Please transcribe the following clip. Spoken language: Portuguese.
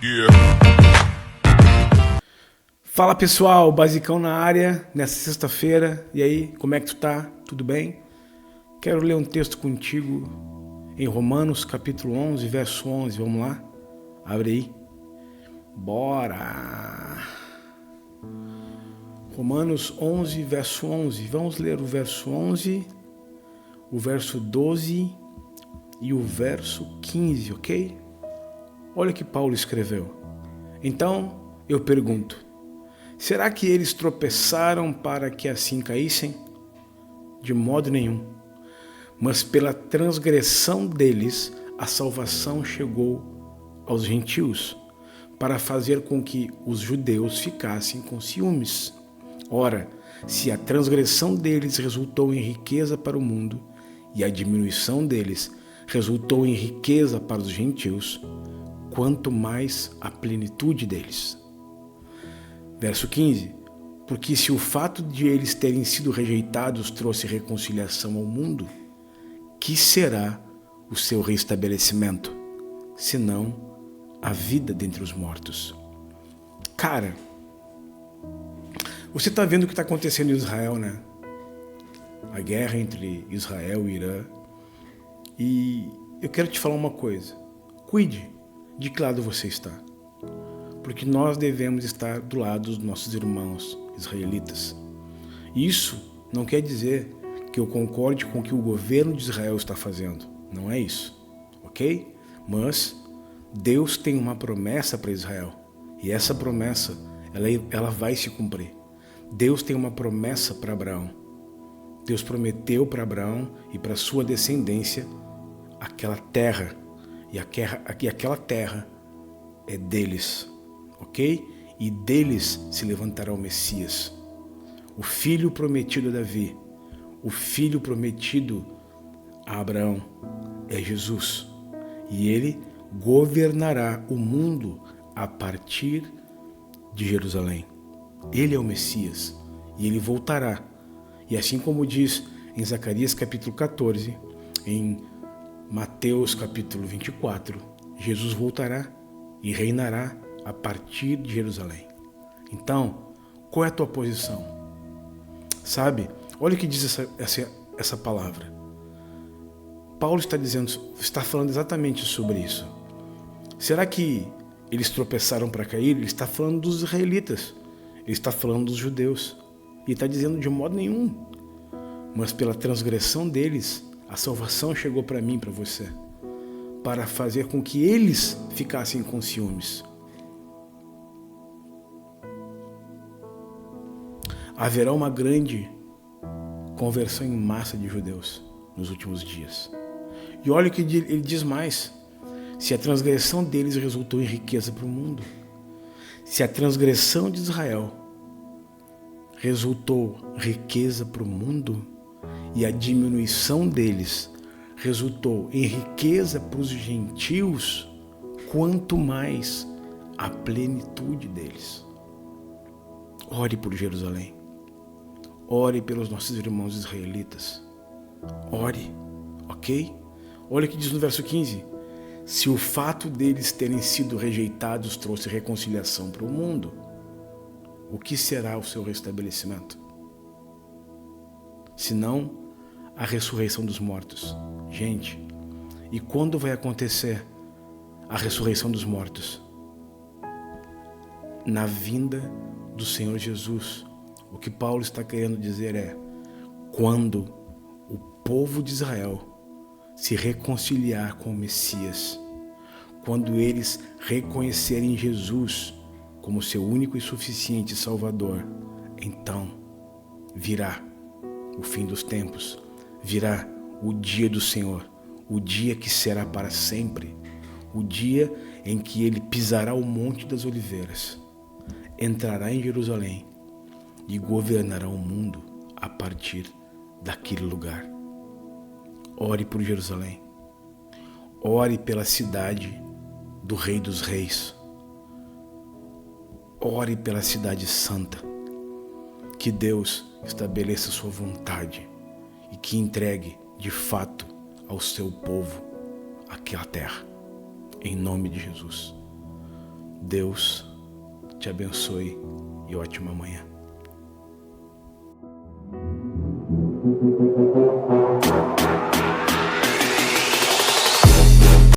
Yeah. Fala pessoal, Basicão na área, nessa sexta-feira. E aí, como é que tu tá? Tudo bem? Quero ler um texto contigo em Romanos capítulo 11, verso 11. Vamos lá? Abre aí. Bora! Romanos 11, verso 11. Vamos ler o verso 11, o verso 12 e o verso 15, ok? Olha o que Paulo escreveu. Então, eu pergunto, será que eles tropeçaram para que assim caíssem? De modo nenhum. Mas pela transgressão deles, a salvação chegou aos gentios, para fazer com que os judeus ficassem com ciúmes. Ora, se a transgressão deles resultou em riqueza para o mundo, e a diminuição deles resultou em riqueza para os gentios, quanto mais a plenitude deles. Verso 15. Porque se o fato de eles terem sido rejeitados trouxe reconciliação ao mundo, que será o seu restabelecimento, senão a vida dentre os mortos? Cara, você está vendo o que está acontecendo em Israel, né? A guerra entre Israel e Irã. E eu quero te falar uma coisa. Cuide de que lado você está. Porque nós devemos estar do lado dos nossos irmãos israelitas. Isso não quer dizer que eu concorde com o que o governo de Israel está fazendo. Não é isso, ok? Mas Deus tem uma promessa para Israel. E essa promessa, ela vai se cumprir. Deus tem uma promessa para Abraão. Deus prometeu para Abraão e para sua descendência aquela terra. E aquela terra é deles, ok? E deles se levantará o Messias, o filho prometido a Davi, o filho prometido a Abraão é Jesus. E ele governará o mundo a partir de Jerusalém. Ele é o Messias e ele voltará. E assim como diz em Zacarias capítulo 14, em Mateus capítulo 24, Jesus voltará e reinará a partir de Jerusalém. Então, qual é a tua posição? Sabe? Olha o que diz essa palavra. Paulo está falando exatamente sobre isso. Será que eles tropeçaram para cair? Ele está falando dos israelitas. Ele está falando dos judeus. E está dizendo de modo nenhum. Mas pela transgressão deles, a salvação chegou para mim e para você. Para fazer com que eles ficassem com ciúmes. Haverá uma grande conversão em massa de judeus nos últimos dias. E olha o que ele diz mais. Se a transgressão deles resultou em riqueza para o mundo, se a transgressão de Israel resultou riqueza para o mundo e a diminuição deles resultou em riqueza para os gentios, quanto mais a plenitude deles. Ore por Jerusalém. Ore pelos nossos irmãos israelitas. Ore, ok? Olha o que diz no verso 15. Se o fato deles terem sido rejeitados trouxe reconciliação para o mundo, o que será o seu restabelecimento? Senão a ressurreição dos mortos. Gente, e quando vai acontecer a ressurreição dos mortos? Na vinda do Senhor Jesus. O que Paulo está querendo dizer é, quando o povo de Israel se reconciliar com o Messias, quando eles reconhecerem Jesus como seu único e suficiente Salvador, então virá o fim dos tempos, virá o dia do Senhor, o dia que será para sempre, o dia em que ele pisará o Monte das Oliveiras, entrará em Jerusalém e governará o mundo a partir daquele lugar. Ore por Jerusalém. Ore pela cidade do Rei dos Reis. Ore pela cidade santa. Que Deus estabeleça sua vontade e que entregue, de fato, ao seu povo aquela terra. em nome de Jesus. Deus te abençoe e ótima manhã.